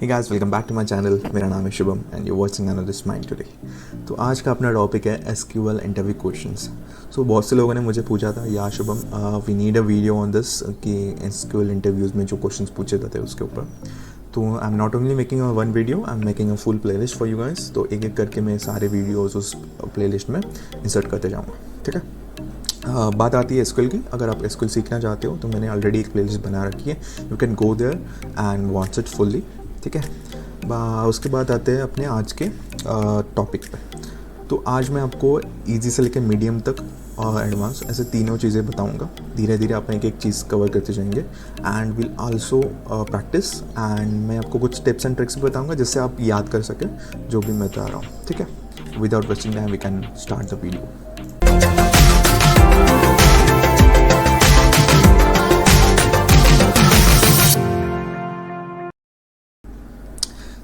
Hey guys, welcome back to my channel. मेरा नाम है Shubham and you watching analyst mind today. तो आज का अपना टॉपिक है एसक्यूएल इंटरव्यू क्वेश्चंस। सो बहुत से लोगों ने मुझे पूछा था या Shubham we need a video on this कि एसक्यूएल इंटरव्यूज़ में जो क्वेश्चंस पूछे जाते हैं उसके ऊपर। तो I am not only making a one video, I am making a full playlist for you guys. तो एक एक करके मैं सारे वीडियोज़ उस प्लेलिस्ट में इंसर्ट करते जाऊँगा, ठीक है। बात आती है एसक्यूएल की। अगर आप एसक्यूएल सीखना चाहते हो तो मैंने ऑलरेडी एक प्लेलिस्ट बना रखी है, you can go there and watch it fully, ठीक है। उसके बाद आते हैं अपने आज के टॉपिक पे। तो आज मैं आपको इजी से लेकर मीडियम तक और एडवांस ऐसे तीनों चीज़ें बताऊंगा। धीरे धीरे आप एक एक चीज़ कवर करते जाएंगे and will also practice. And मैं आपको कुछ टिप्स एंड ट्रिक्स भी बताऊंगा जिससे आप याद कर सकें जो भी मैं बता रहा हूँ, ठीक है। Without wasting time we can start the video.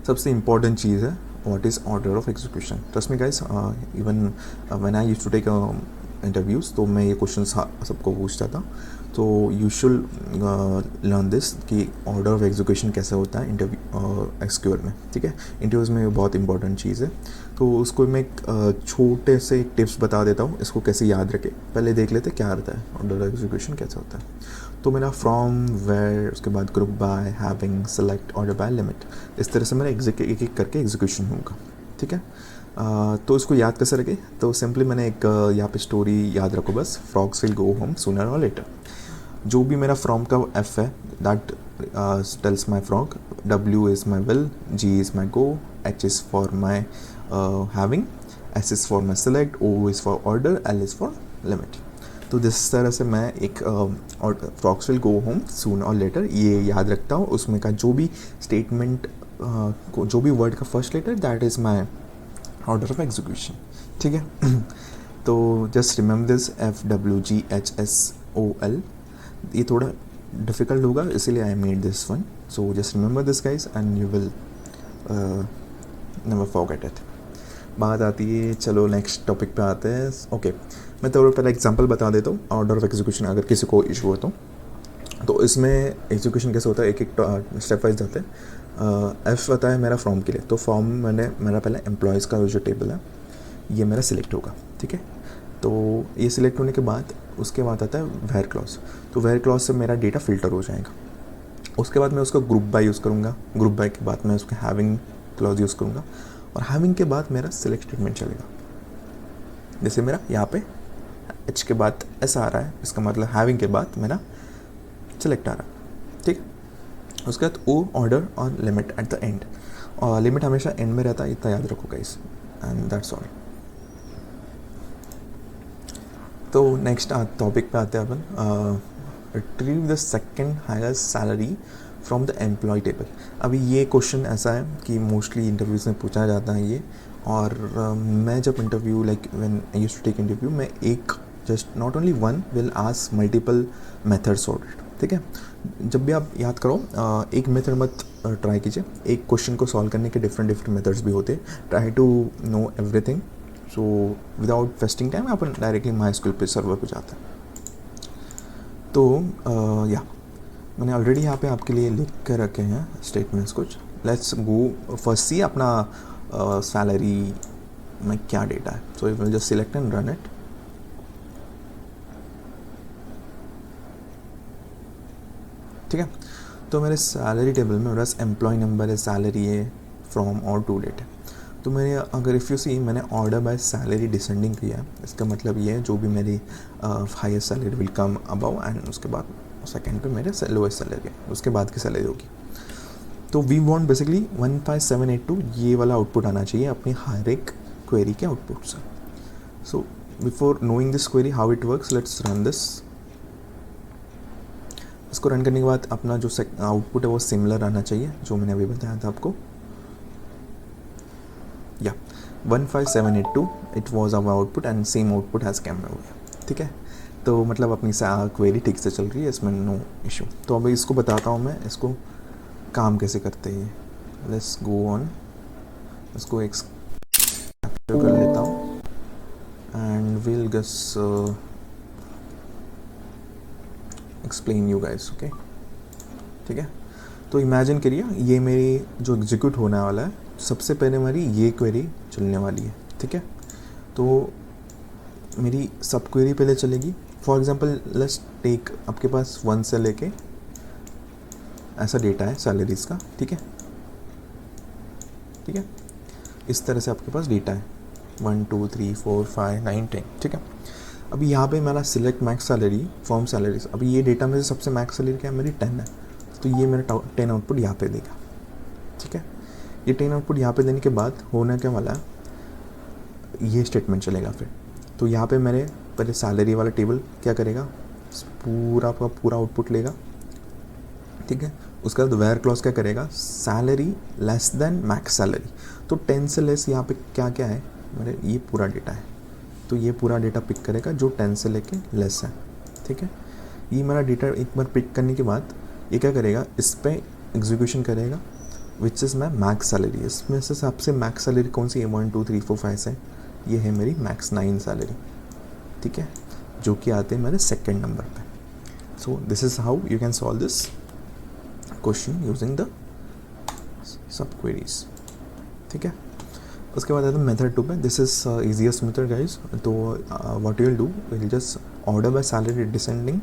सबसे इम्पॉर्टेंट चीज़ है what is order of execution. Trust me guys, even when I used to take interviews तो मैं ये क्वेश्चन सबको पूछता था। तो यू शुड लर्न दिस कि ऑर्डर ऑफ एग्जीक्यूशन कैसे होता है इंटरव्यू एसक्यूएल में, ठीक है। इंटरव्यूज़ में बहुत इंपॉर्टेंट चीज़ है। तो उसको मैं एक छोटे से टिप्स बता देता हूँ, इसको कैसे याद रखें। पहले देख लेते क्या रहता है ऑर्डर ऑफ एग्जीक्यूशन कैसे होता है। तो मेरा फ्रॉम, वेयर, उसके बाद group by, having, select, order by, limit, इस तरह से मेरा एक एक करके एग्जीक्यूशन होगा, ठीक है। तो इसको याद कैसे रखें। तो सिंपली मैंने एक यहाँ पे स्टोरी याद रखो बस, frogs will go home sooner or later. जो भी मेरा फ्रॉम का एफ है that tells my frog, W is my will, G is my go, H is for my having, S is for my select, O is for order, L is for limit. तो जिस तरह से मैं एक frogs will go home soon or later ये याद रखता हूँ, उसमें का जो भी स्टेटमेंट जो भी वर्ड का first letter that is my order of execution, ठीक है। तो जस्ट रिमेंबर दिस, FWGHSOL। ये थोड़ा डिफ़िकल्ट होगा इसीलिए I made this one. So just remember this guys and you will never forget it. बात आती है, चलो नेक्स्ट टॉपिक पे आते हैं। ओके, मैं तो पहले एग्जांपल बता देता हूँ ऑर्डर ऑफ एग्जीक्यूशन अगर किसी को इशू हो तो इसमें एग्जीक्यूशन कैसे होता है, एक एक स्टेप वाइज जाते हैं। एफ आता है मेरा फॉर्म के लिए। तो फॉर्म मेरा पहले एम्प्लॉयज़ का जो टेबल है ये मेरा सिलेक्ट होगा, ठीक है। तो ये सिलेक्ट होने के बाद उसके बाद आता है वेयर क्लॉज। तो वेयर क्लॉज से मेरा डेटा फिल्टर हो जाएगा। उसके बाद मैं उसका ग्रुप बाय यूज़ करूँगा, ग्रुप बाय के बाद मैं उसका हैविंग क्लॉज यूज़ करूँगा और हैविंग के बाद मेरा सिलेक्ट स्टेटमेंट चलेगा। जैसे मेरा यहाँ पे एच के बाद ऐसा आ रहा है, इसका मतलब हैविंग के बाद मेरा सिलेक्ट आ रहा है, ठीक। उसके बाद ओ, ऑर्डर और लिमिट एट द एंड। और लिमिट हमेशा एंड में रहता है, इतना याद रखो गाइस, एंड दैट्स ऑल। तो नेक्स्ट टॉपिक पे आते हैं अपन, retrieve the second highest salary from the employ table. अभी ये क्वेश्चन ऐसा है कि मोस्टली इंटरव्यूज़ में पूछा जाता है ये। और मैं जब interview like when I used to take interview, मैं एक just not only one will ask multiple methods of it, ठीक है। जब भी आप याद करो, एक मेथड मत ट्राई कीजिए। एक क्वेश्चन को सॉल्व करने के डिफरेंट मेथड्स भी होते हैं। Try to know everything. So without wasting time अपन डायरेक्टली माई पे सर्वर पे जाता है। तो या मैंने ऑलरेडी यहाँ पे आपके लिए लिख कर रखे हैं स्टेटमेंट्स कुछ। लेट्स गो फर्स्ट सी अपना सैलरी में क्या डेटा है। So you will just select and run it. ठीक है। तो मेरे सैलरी टेबल में मेरा एम्प्लॉय नंबर है, सैलरी है, फ्रॉम और टू डेट है। तो मेरे अगर इफ़ यू सी, मैंने ऑर्डर बाय सैलरी डिसेंडिंग किया है। इसका मतलब ये है जो भी मेरी highest salary will come above and उसके बाद सेकेंड पे मेरे लोएस्ट सैलरी है, उसके बाद की सैलरी होगी। तो वी वांट बेसिकली 15782 ये वाला आउटपुट आना चाहिए अपनी हर एक क्वेरी के आउटपुट से। So before knowing this query how it works, let's run this. इसको रन करने के बाद अपना जो आउटपुट है वो सिमिलर आना चाहिए जो मैंने अभी बताया था आपको। या 15782 it was our output and same output has कम हो गया, ठीक है। तो मतलब अपनी क्वेरी ठीक से चल रही है, इसमें नो इशू। तो अभी इसको बताता हूँ मैं इसको काम कैसे करते हैं। लेट्स गो ऑन, इसको एक कैप्चर कर लेता हूँ and will guess explain you guys, okay, ठीक है। तो इमेजिन करिए ये मेरी जो एग्जीक्यूट होने वाला है, सबसे पहले मेरी ये क्वेरी चलने वाली है, ठीक है। तो मेरी सब क्वेरी पहले चलेगी। फॉर एग्जांपल लेट्स टेक, आपके पास 1 से लेके ऐसा डेटा है सैलरीज का, ठीक है, ठीक है, इस तरह से आपके पास डेटा है 1 2 3 4 5 9 10, ठीक है। अभी यहाँ पे मेरा select max salary form salaries, अभी ये डेटा में से सबसे मैक्स सैलरी क्या है, मेरी 10 है, तो ये मेरा 10 आउटपुट यहाँ पे देगा, ठीक है। ये 10 आउटपुट यहाँ पे देने के बाद होने क्या वाला है, ये स्टेटमेंट चलेगा फिर। तो यहाँ पे मेरे पहले सैलरी वाला टेबल क्या करेगा, पूरा का पूरा आउटपुट लेगा, ठीक है। उसके बाद वेयर क्लॉज क्या करेगा, salary less than max salary, तो 10 से लेस यहाँ पे क्या क्या है मेरे, ये पूरा डेटा है, तो ये पूरा डेटा पिक करेगा जो 10 से लेके लेस है, ठीक है। ये मेरा डेटा एक बार पिक करने के बाद ये क्या करेगा, इस पर एग्जीक्यूशन करेगा विच इज़ माई मैक्स सैलरी। इसमें से सबसे मैक्स सैलरी कौन सी है, 1 2 3 4 5 है, ये है मेरी मैक्स 9 सैलरी, ठीक है, जो कि आते हैं मेरे सेकेंड नंबर पे। So this is how you can solve this question using the sub queries, ठीक है। उसके बाद आता है मेथड 2 पे, this is easiest method guys. तो what you will do, will just order by salary descending,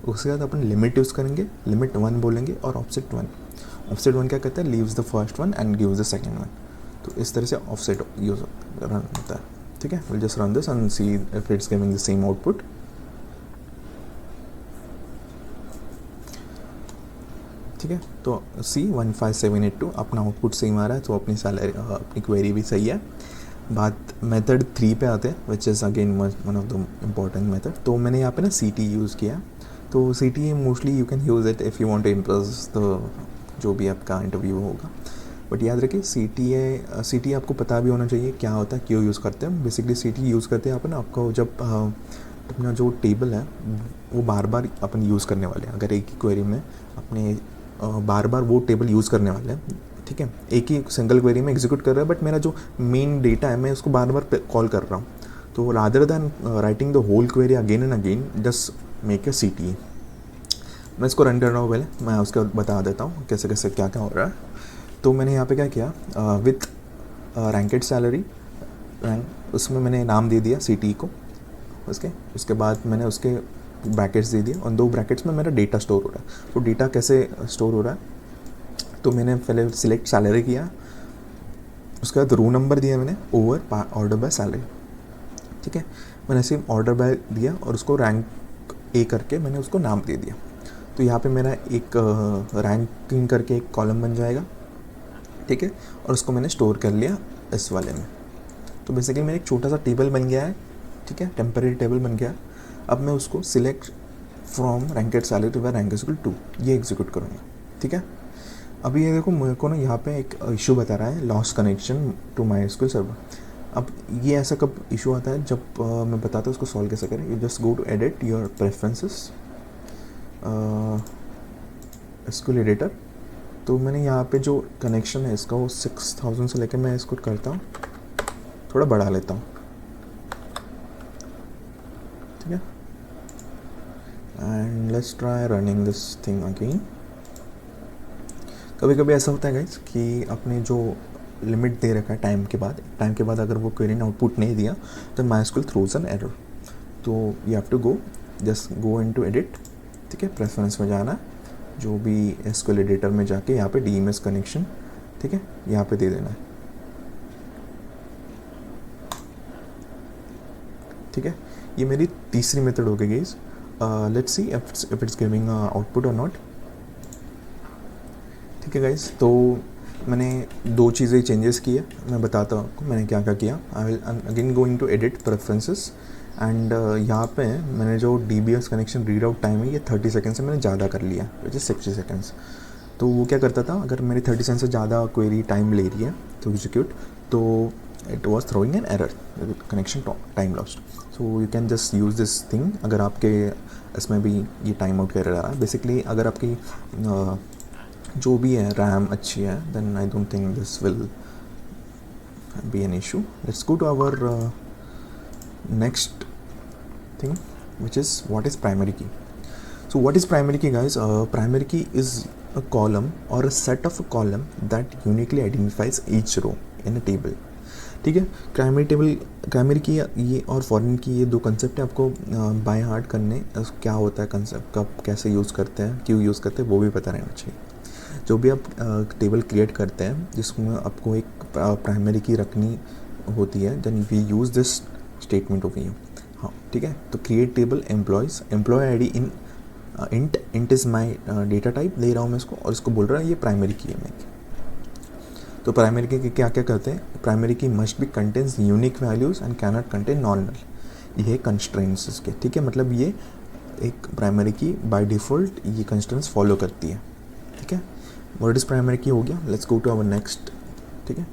उसके बाद अपन लिमिट यूज़ करेंगे, लिमिट 1 बोलेंगे और ऑफसेट 1। ऑफसेट 1 क्या कहता है, leaves the first one and gives the second one, तो इस तरह से ऑफसेट यूज रन होता है, ठीक है। Will just run this and see if it's giving the same output. ठीक है, तो सी 15782 अपना आउटपुट सेम आ रहा है, तो अपनी सैलरी अपनी क्वेरी भी सही है। बात मेथड 3 पे आते हैं, which is again one of the important method. तो मैंने यहाँ पे ना CT यूज़ किया, तो CT mostly you can use it if you want to impress the जो भी आपका इंटरव्यू होगा, बट याद रखिए CT आपको पता भी होना चाहिए क्या होता है, क्यों यूज़ करते हैं। बेसिकली CT यूज़ करते हैं अपन आपको जब अपना जो टेबल है वो बार बार अपन यूज़ करने वाले हैं, अगर एक ही क्वेरी में अपने बार बार वो टेबल यूज़ करने वाले हैं, ठीक है, एक ही सिंगल क्वेरी में एग्जीक्यूट कर रहा है, बट मेरा जो मेन डेटा है मैं उसको बार बार कॉल कर रहा हूँ, तो rather than writing the whole query again and again, just make a CT। मैं इसको रन कर रहा हूँ, पहले मैं उसका बता देता हूँ कैसे कैसे क्या क्या हो रहा है। तो मैंने यहाँ पे क्या किया, विथ रैंकेड सैलरी रैंक, उसमें मैंने नाम दे दिया CT को, उसके बाद मैंने उसके ब्रैकेट्स दे दिए, और 2 ब्रैकेट्स में मेरा डेटा स्टोर हो रहा है। तो डेटा कैसे स्टोर हो रहा है, तो मैंने पहले सिलेक्ट सैलरी किया, उसके बाद रो नंबर दिया मैंने ओवर ऑर्डर बाय सैलरी, ठीक है। मैंने सिर्फ ऑर्डर बाय दिया और उसको रैंक A करके मैंने उसको नाम दे दिया। तो यहाँ पे मेरा एक रैंकिंग करके एक कॉलम बन जाएगा, ठीक है, और उसको मैंने स्टोर कर लिया इस वाले में। तो बेसिकली मेरा एक छोटा सा टेबल बन गया है, ठीक है, टेम्परेरी टेबल बन गया। अब मैं उसको select from ranked salary by rank equal to ये एग्जीक्यूट करूँगा, ठीक है। अभी ये देखो मेरे को ना यहाँ पे एक इशू बता रहा है, lost connection to MySQL server. अब ये ऐसा कब इशू आता है, जब मैं बताता हूँ उसको सॉल्व कैसे करें। You just go to edit your preferences, SQL editor. तो मैंने यहाँ पे जो कनेक्शन है इसका वो 6000 से लेकर मैं इसको करता हूँ, थोड़ा बढ़ा लेता हूँ, ठीक है। And let's try running this thing again. कभी कभी ऐसा होता है गाइस कि अपने जो लिमिट दे रखा है टाइम के बाद अगर वो क्वेरी ने आउटपुट नहीं दिया तो MySQL थ्रोज एन एरर। तो you have to just go into edit, ठीक है, प्रेफरेंस में जाना, जो भी SQL एडिटर में जाके यहाँ पे DMS कनेक्शन, ठीक है, यहाँ पे दे देना है, ठीक है। ये मेरी तीसरी मेथड हो गई guys. Let's see if it's giving output और नॉट, ठीक है गाइस। तो मैंने 2 चीज़ें चेंजेस की है, मैं बताता हूँ आपको मैंने क्या क्या किया। I will again going to edit preferences and यहाँ पे मैंने जो DBS connection read out time है ये 30 सेकेंड से मैंने ज़्यादा कर लिया, विच इज़ 60 सेकेंड्स। तो वो क्या करता था, अगर मेरी 30 सेकेंड से ज़्यादा क्वेरी टाइम ले रही है तो एग्जीक्यूट, तो it was throwing an error, connection time lost. So you can just use this thing अगर आपके इसमें भी ये टाइम आउट कर रहा है। बेसिकली अगर आपकी जो भी है रैम अच्छी है, then I don't think this will be an issue. Let's go to our next thing, which is what is primary key. So what is primary key guys? Primary key is a column or a set of a column that uniquely identifies each row in a table. ठीक है, primary की ये और foreign की ये दो concept है, आपको बाय हार्ट करने, क्या होता है कंसेप्ट, कब कैसे यूज़ करते हैं, क्यों यूज़ करते हैं, वो भी पता रहना चाहिए। जो भी आप टेबल क्रिएट करते हैं जिसमें आपको एक प्राइमरी की रखनी होती है, then we use this statement of you. हाँ ठीक है, तो create table employ I D in int is my data type दे रहा हूँ मैं इसको, और इसको बोल रहा है ये प्राइमरी की है मेरी। तो प्राइमरी के क्या क्या करते हैं, primary key must be contains unique values and cannot contain non null. ये कंस्ट्रेंट्स इसके, ठीक है, मतलब ये एक प्राइमरी की बाय डिफ़ॉल्ट ये कंस्ट्रेंट्स फॉलो करती है। ठीक है, वर्ड इज़ प्राइमरी की हो गया। Let's go to our next. ठीक है,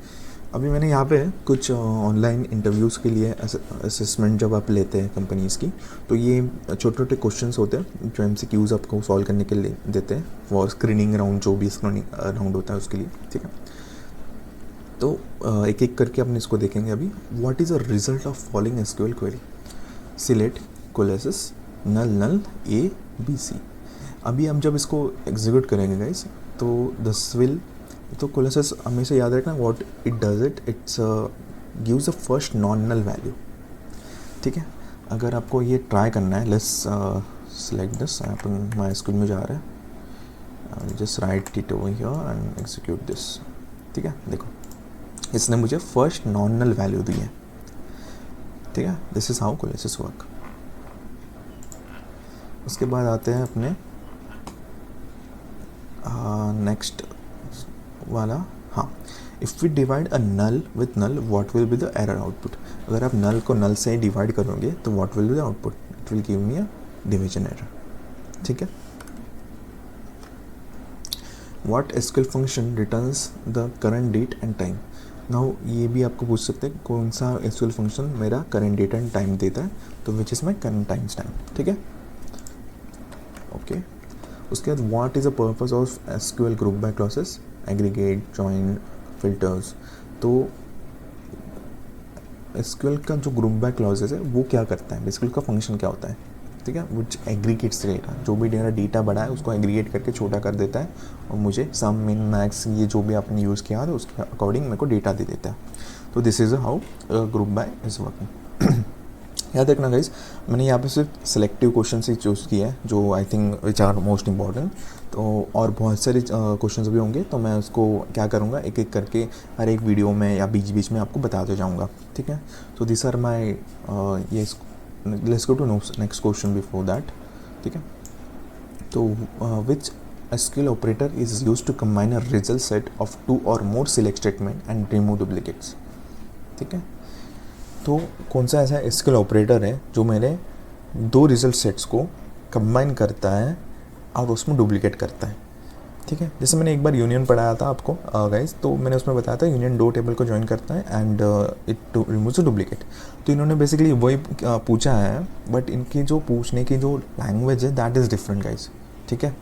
अभी मैंने यहाँ पे कुछ ऑनलाइन इंटरव्यूज़ के लिए असेसमेंट जब आप लेते हैं कंपनीज़ की, तो ये छोटे छोटे क्वेश्चंस होते हैं जो MCQs आपको सॉल्व करने के लिए देते हैं, वो स्क्रीनिंग राउंड जो भी स्क्रीनिंग राउंड होता है उसके लिए। ठीक है, तो एक एक करके अपने इसको देखेंगे अभी। What is a result of following SQL query, select coalesce null ABC। अभी हम जब इसको एग्जीक्यूट करेंगे गाइस, तो दिस विल, तो कोलेसिस हमेशा याद रखना what it does, it's gives a first non null value. ठीक है, अगर आपको ये ट्राई करना है, लेट्स सेलेक्ट दिस, अपन माई स्क्रीन में जा रहा है, just write it over here and execute this. ठीक है, देखो इसने मुझे फर्स्ट नॉन नल वैल्यू दी है। ठीक है, this is how coalesce work. उसके बाद आते हैं अपने नेक्स्ट वाला। हाँ, if we divide a null with null what will be the error output. अगर आप नल को नल से डिवाइड करोगे तो what will be the output, it will give me a division error. ठीक है, what SQL function returns the current date and time. Now ये भी आपको पूछ सकते हैं कौन सा SQL फंक्शन मेरा करंट डेट एंड टाइम देता है, तो which is my current times time. ठीक है, ओके। उसके बाद what is the purpose of SQL group by clauses, aggregate, join, filters. तो SQL का जो ग्रुप बाय क्लॉजेस है वो क्या करता है, बेसिकली उसका फंक्शन क्या होता है। ठीक है, विच एग्रीगेट्स डेटा, जो भी मेरा डेटा बड़ा है उसको एग्रीगेट करके छोटा कर देता है और मुझे सम, मिन, मैक्स ये जो भी आपने यूज़ किया है उसके अकॉर्डिंग मेरे को डेटा दे देता है। तो this is how group by is working. याद रखना गाइज, मैंने यहाँ पे सिर्फ सिलेक्टिव क्वेश्चन ही चूज़ किया है जो I think which are most important. तो और बहुत सारे क्वेश्चन भी होंगे, तो मैं उसको क्या करूँगा एक एक करके हर एक वीडियो में या बीच बीच में आपको बताते जाऊँगा। ठीक है, तो दिस आर माई ये, let's go to next question before that. ठीक है, तो which SQL operator is use to combine a result set of 2 और more select statement and remove duplicates. ठीक है, तो कौन सा ऐसा SQL ऑपरेटर है जो मेरे 2 रिजल्ट सेट्स को कंबाइन करता है और उसमें डुप्लीकेट करता है। ठीक है, जैसे मैंने एक बार यूनियन पढ़ाया था आपको गाइस, तो मैंने उसमें बताया था यूनियन 2 टेबल को ज्वाइन करता है and it removes a duplicate. तो इन्होंने बेसिकली वही पूछा है, बट इनकी जो पूछने की जो लैंग्वेज है दैट इज़ डिफरेंट गाइस। ठीक है,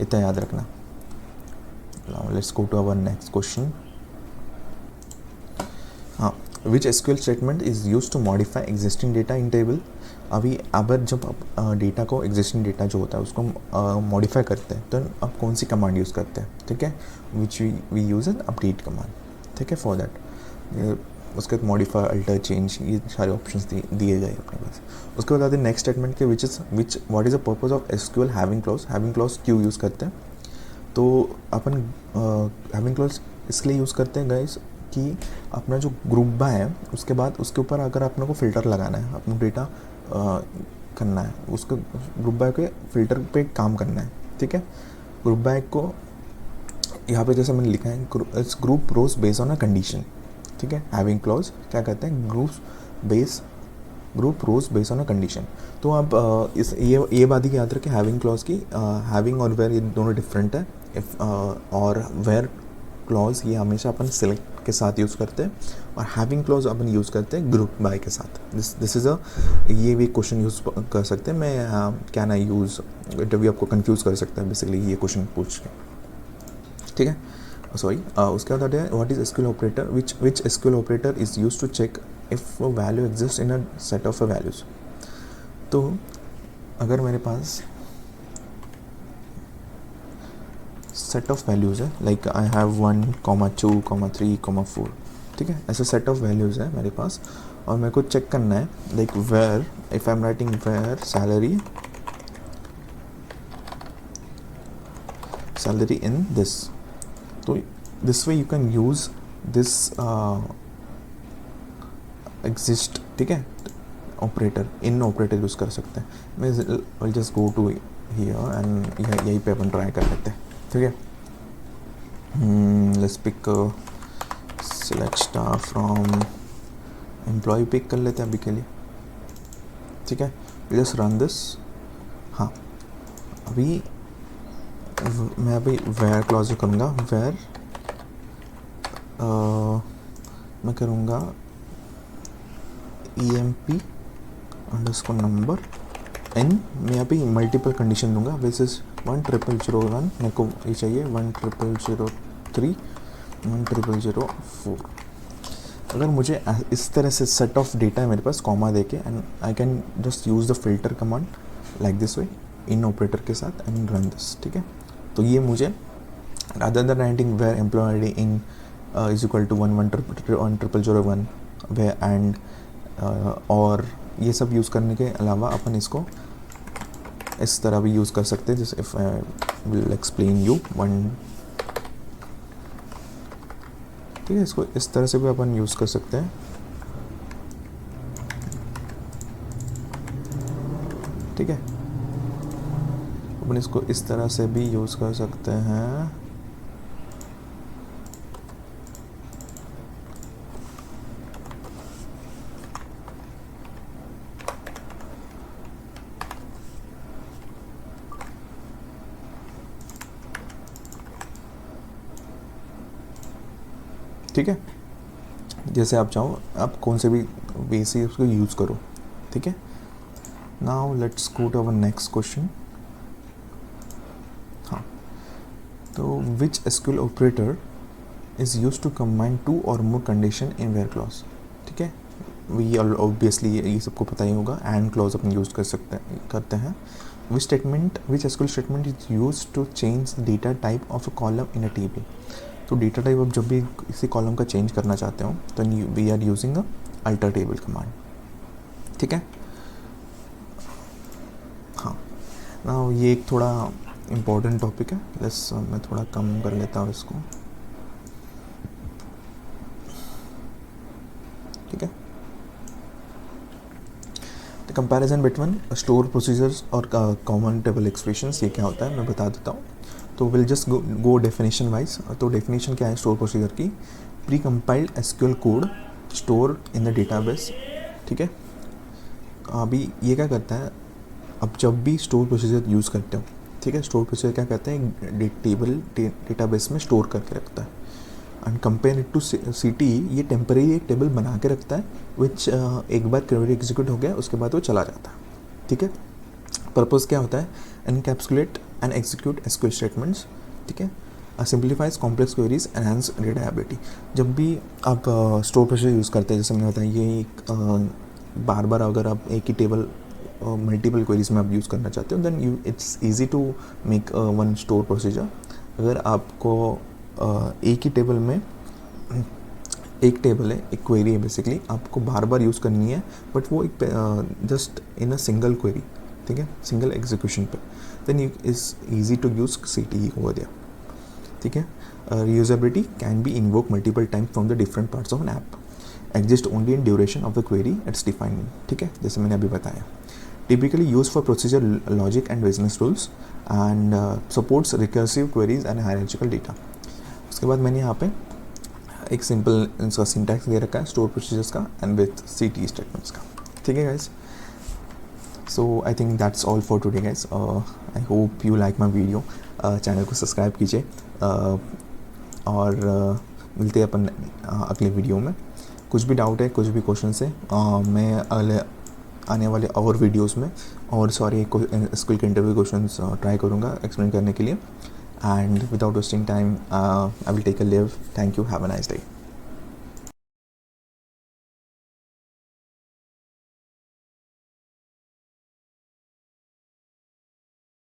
इतना याद रखना। Let's go to our next question. हाँ, which SQL statement is use to modify existing data in table. अभी अगर जब आप डेटा को, एग्जिस्टिंग डेटा जो होता है उसको मॉडिफाई करते हैं तो आप कौन सी कमांड यूज़ करते हैं। ठीक है, which we use an update command. ठीक है, फॉर दैट उसके बाद मॉडिफाई, अल्टर, चेंज, ये सारे ऑप्शंस दिए गए अपने पास। उसके बाद आते हैं नेक्स्ट स्टेटमेंट के, what is the purpose of SQL having clause. Having clause क्यों यूज़ करते हैं, तो अपन हैविंग क्लॉज इसलिए यूज़ करते हैं गाइस कि अपना जो ग्रुप बाय है उसके बाद उसके ऊपर अगर अपने को फ़िल्टर लगाना है, अपना डेटा करना है, उसको ग्रुप बाय के फ़िल्टर पे काम करना है। ठीक है, ग्रुप बाय को यहाँ पे जैसे मैंने लिखा है, it's group rows based on a condition. ठीक है, हैविंग क्लॉज क्या कहते हैं, group rows based on a condition. तो आप इस ये बात ही याद रखें हैविंग क्लॉज की, हैविंग और वेयर ये दोनों डिफरेंट है। इफ और वेयर क्लॉज ये हमेशा अपन सिलेक्ट के साथ यूज़ करते हैं, और हैविंग क्लॉज अपन यूज़ करते हैं ग्रुप बाय के साथ। दिस इज़ ये भी क्वेश्चन यूज़ कर सकते हैं। मैं कैन आई यूज़, इंटरव्यू आपको कंफ्यूज कर सकता है बेसिकली ये क्वेश्चन पूछ के। ठीक है, सॉरी। उसके बाद है what is SQL operator, which SQL operator is use to check if value exist in a set of values. तो अगर मेरे पास सेट ऑफ वैल्यूज़ है, लाइक आई हैव 1,2,3,4, ठीक है, ऐसे सेट ऑफ वैल्यूज़ है मेरे पास, और मेरे को चेक करना है like where, if I am writing where salary in this, तो this way you can use this exist, ठीक है, ऑपरेटर, इन ऑपरेटर यूज़ कर सकते हैं। मैं will just go to here and यहीं पे अपन ट्राई कर लेते हैं, ठीक है। Let's pick select staff from employ, pick कर लेते हैं अभी के लिए, ठीक है। Just run this. हाँ, अभी मैं वेयर क्लॉज करूँगा, वेयर मैं करूँगा EMP अंडरस्कोर नंबर एन, मैं अभी मल्टीपल कंडीशन दूंगा, वैसे 1,001 मेरे को ये चाहिए, 1,003, 1,004। अगर मुझे इस तरह से सेट ऑफ डेटा है मेरे पास कॉमा देके, and I can just use the filter command like this way in operator के साथ एंड रन दिस, ठीक है। तो ये मुझे rather than writing where employ ID in is equal to 1,001 where and और ये सब यूज़ करने के अलावा अपन इसको इस तरह भी यूज़ कर सकते हैं, जैसे if I will explain you one, ठीक है, इसको इस तरह से भी अपन यूज़ कर सकते हैं, ठीक है। अपन इसको इस तरह से भी यूज़ कर सकते हैं, ठीक है। जैसे आप चाहो, आप कौन से भी वे से उसको यूज़ करो, ठीक है। Now let's go to our next question. हाँ, तो which SQL operator is use to combine 2 और more condition in where clause, ठीक है। वी ऑब्वियसली ये सबको पता ही होगा, एंड क्लॉज अपन यूज करते हैं। Which SQL statement is use to change the data type of a column in a table. तो डेटा टाइप आप जब भी किसी कॉलम का चेंज करना चाहते हो तो we are using a alter table command, ठीक है। हाँ, ना ये एक थोड़ा इम्पोर्टेंट टॉपिक है, बस मैं थोड़ा कम कर लेता हूँ इसको, ठीक है। The comparison between store procedures और कॉमन टेबल एक्सप्रेशंस, ये क्या होता है मैं बता देता हूँ। तो will just go definition wise. तो डेफिनेशन क्या है स्टोर प्रोसीजर की? Pre compiled SQL code store in the database, ठीक है। अभी ये क्या करता है, अब जब भी स्टोर प्रोसीजर यूज़ करते हो, ठीक है, स्टोर प्रोसीजर क्या करता है, टेबल डेटाबेस में स्टोर करके रखता है। And compare it to CT, ये टेम्परेरी एक टेबल बना के रखता है, विच एक बार क्वेरी एग्जीक्यूट हो गया उसके बाद वो चला जाता है, ठीक है। पर्पज़ क्या होता है, encapsulate and execute SQL statements, ठीक है, simplifies complex queries, enhance reliability. जब भी आप स्टोर प्रोसीजर यूज़ करते हैं, जैसे मैंने बताया, ये बार बार अगर आप एक ही टेबल मल्टीपल क्वेरीज में आप यूज़ करना चाहते हो, then it's easy to make one store procedure. अगर आपको एक ही टेबल में एक टेबल है, एक क्वेरी है, बेसिकली आपको बार बार यूज़ करनी है, बट वो एक just in a single query, ठीक है, सिंगल एग्जीक्यूशन पे, then is easy to use CTE over there, ठीक है। Reusability can be invoke multiple time from the different parts of an app, exist only in duration of the query it's defined, ठीक है, जैसे मैंने अभी बताया। Typically use for procedure logic and business rules and supports recursive queries and hierarchical data. उसके बाद मैंने यहाँ पे एक सिंपल इसका सिंटैक्स दे रखा है स्टोर प्रोसीजर्स का एंड विथ CTE स्टेटमेंट्स का, ठीक है guys. So I think that's all for today guys. I hope you like my video. Channel को सब्सक्राइब कीजिए और मिलते हैं अपन अगले वीडियो में। कुछ भी डाउट है, कुछ भी क्वेश्चन है, मैं अगले आने वाले और वीडियोस में और सारे स्कूल के इंटरव्यू क्वेश्चंस ट्राई करूँगा एक्सप्लेन करने के लिए। And without wasting time I will take a leave. Thank you, have a nice day.